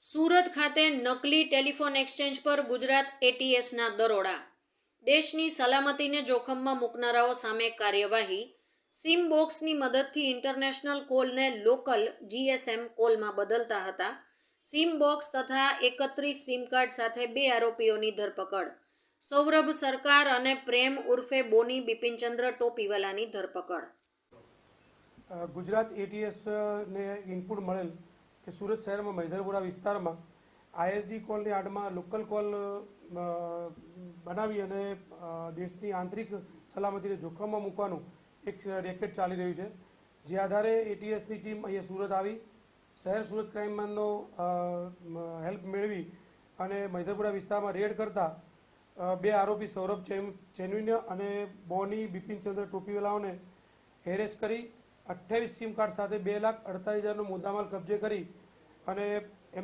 સુરત ખાતે નકલી telephone exchange પર ગુજરાત એટીએસના દરોડા. દેશની સલામતીને જોખમમાં મૂકનારાઓ સામે કાર્યવાહી. સિમ બોક્સની મદદથી ઇન્ટરનેશનલ કોલને લોકલ જીએસએમ કોલમાં બદલતા હતા. સિમ બોક્સ તથા 31 સિમ કાર્ડ સાથે 2 આરોપીઓની ધરપકડ. સૌરભ સરકાર અને પ્રેમ ઉર્ફે બોની બિપિનચંદ્ર ટોપીવાલાની ધરપકડ. ગુજરાત એટીએસને ઇનપુટ મળેલ કે સુરત શહેરમાં મૈધરપુરા વિસ્તારમાં આઈએસડી કોલની આડમાં લોકલ કોલ બનાવી અને દેશની આંતરિક સલામતીને જોખમમાં મૂકવાનું એક રેકેટ ચાલી રહ્યું છે. જે આધારે એટીએસની ટીમ અહીંયા સુરત આવી શહેર સુરત ક્રાઇમનો હેલ્પ મેળવી અને મૈધરપુરા વિસ્તારમાં રેડ કરતા 2 આરોપી સૌરભ ચેનવીન્ય અને બોની બિપિનચંદ્ર ટોપીવાલાઓને હેરેસ કરી 28 સિમ કાર્ડ સાથે 2,48,000નો મુદ્દામાલ કબજે કરી અને